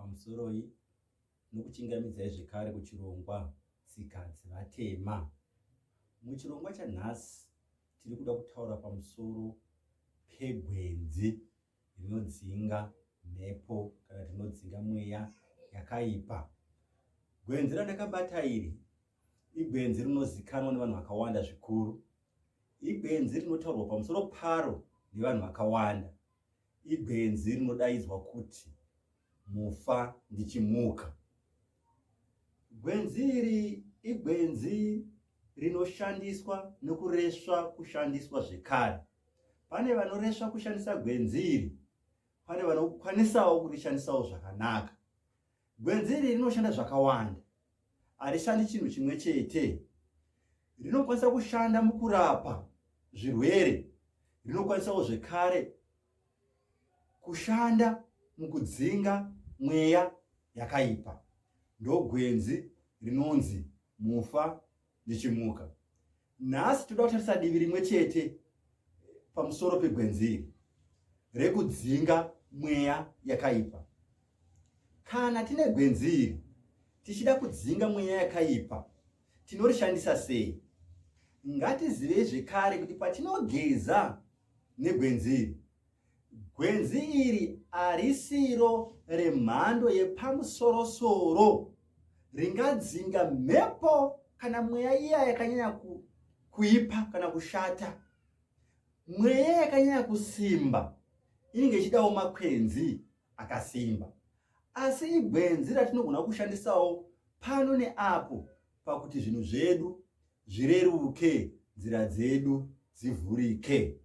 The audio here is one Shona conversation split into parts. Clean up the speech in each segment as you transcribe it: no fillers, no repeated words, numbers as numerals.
pamusoro iyi nokuchingamidzai zvekare kuchirongwa tsika dzevatema. Muchirongwa chanhasi tiri kuda kutaura pamusoro pegwenzi rinodzinga mhepo kana rinodzinga mweya yakaipa. Gwenzi randakabata iri igwenzi rinozikanwa nevanhu vakawanda zvikuru. Igwenzi rinotaurwa pamusoro paro nevanhu vakawanda. Igwenzi rinodaidzwa kuti Mufandichimuka. Gwenzi iri igwenzi rinoshandiswa nekureswa kushandiswa zvekare. Pane vanoreswa kushandisa gwenzi iri, pane vanokwanisawo kurishandisawo zvakanaka. Gwenzi iri rinoshanda zvakawanda, harishandi chinhu chimwe chete. Rinokwanisa kushanda mukurapa zvirwere, rinokwanisawo zvekare kushanda mukudzinga mweya yakaipa. Ndogwenzi rinonzi Mufandichimuka. Nhasi toda kutarisa divi rimwe chete pamusoro pegwenzi iri rekudzinga mweya yakaipa. Kana tine gwenzi iri tichida kudzinga mweya yakaipa, tinorishandisa sei? Ngatizivei zvekare kuti patinogeza negwenzi iri, gwenzi iri harisiro remhando yepamusoro-soro ringadzinga mhepo kana mweya iya yakanyanya kuipa kana kushata. Mweya yakanyanya kusimba inenge ichidawo makwenzi akasimba. Asi igwenzi ratinogona kushandisawo pano neapo pakuti zvinhu zvedu zvireruke, nzira dzedu dzivhurike.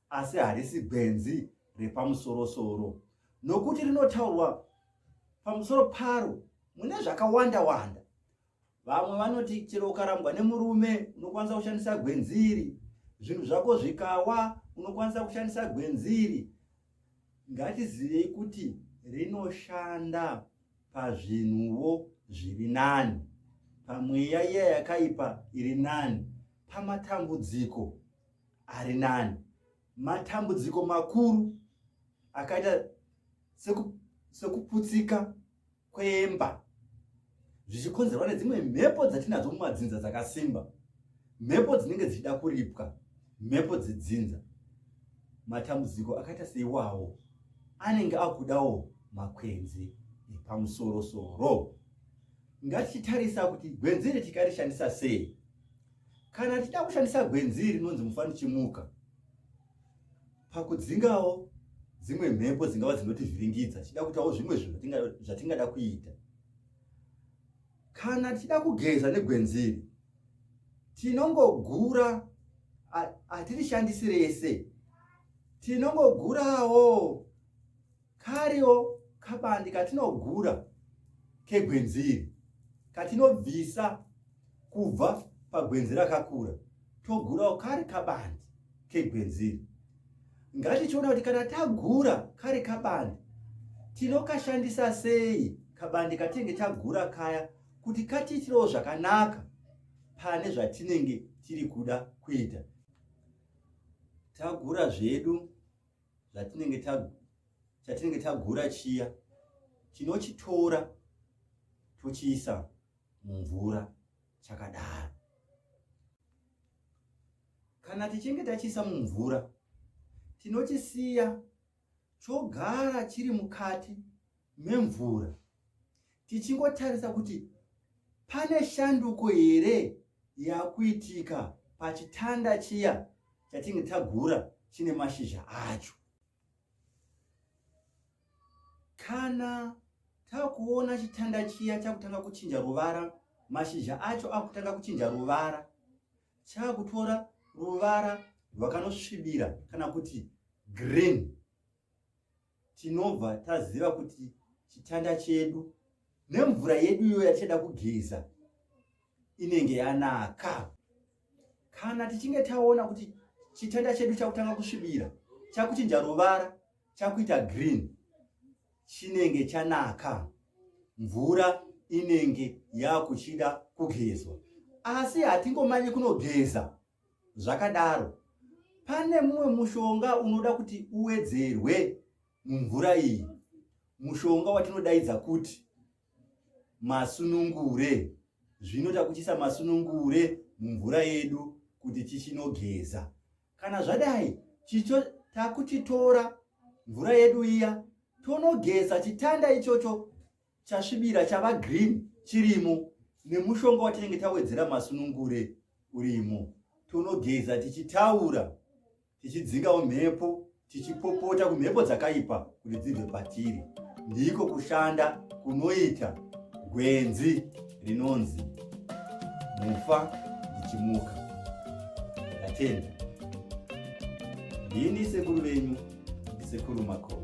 Asi harisi gwenzi repamusoro-soro, nokuti rinotaurwa pamusoro paro mune zvakawanda-wanda. Vamwe vanoti chero ukarambwa nemurume unokwanisa kushandisa gwenzi iri, zvinhu zvako zvikawa unokwanisa kushandisa gwenzi iri. Ngatizivei kuti rinoshanda pazvinhuwo zviri nani, pamweya iya yakaipa iri nani, pamatambudziko ari nani. Matambudziko makuru akaita sekuputsika kwemba, zvichikonzerwa nedzimwe mhepo dzatinadzo mumadzinza dzakasimba, mhepo dzinenge dzichida kuripwa, mhepo dzedzinza. Matambudziko akaita seiwawo anenge akudawo makwenzi epamusoro-soro. Ngatichitarisa kuti gwenzi iri tikarishandisa sei. Kana tichida kushandisa gwenzi iri rinonzi Mufandichimuka pakudzingawo dzimwe mhepo dzingava dzinotivhiringidza, tichida kuitawo zvimwe zvinhu zvatingada kuita. Kana tichida kugeza negwenzi iri, tinongogura, hatirishandisi rese, tinongogurawo kariwo kabandi katinogura kegwenzi iri, katinobvisa kubva pagwenzi rakakura, togurawo kari kabandi kegwenzi iri. Ngatichiona kuti kana tagura kari kabandi, tinokashandisa sei kabandi katinenge tagura kaya kuti katiitirewo zvakanaka pane zvatinenge tiri kuda kuita. Tagura zvedu chatinenge tagura chiya, tinochitora tochiisa mumvura chakadaro. Kana tichinge tachiisa mumvura, tinochisiya chogara chiri mukati memvura, tichingotarisa kuti pane shanduko here yakuitika pachitanda chiya chatinge tagura chine mashizha acho. Kana takuona chitanda chiya chakutanga kuchinja ruvara, mashizha acho akutanga kuchinja ruvara, chakutora ruvara rwakanosvibira kana kuti green, tinobva taziva kuti chitanda chedu nemvura yedu iyo yatichada kugeza inenge yanaka. Kana tichinge taona kuti chitanda chedu chakutanga kusvibira, chakuchinja ruvara, chakuita green, chinenge chanaka, mvura inenge yakuchida kugezwa. Asi hatingomanyi kunogeza zvakadaro. Pane mumwe mushonga unoda kuti uwedzerwe mumvura iyi. mushonga watinodaidza kuti masunungure. Zvino takuchisa masunungure mumvura yedu kuti tichinogeza. Kana zvadai takuchitora mvura yedu iya tonogeza chitanda ichocho chasvibira chava green chirimo nemushonga watinenge tawedzera masunungure urimo. Tonogeza tichitaura, tichidzingawo mhepo, tichipopota kumhepo dzakaipa kuti dzibve patiri. Ndiko kushanda kunoita gwenzi rinonzi Mufandichimuka. Ndatenda. Ndini sekuru venyu, sekuru Makwenzi.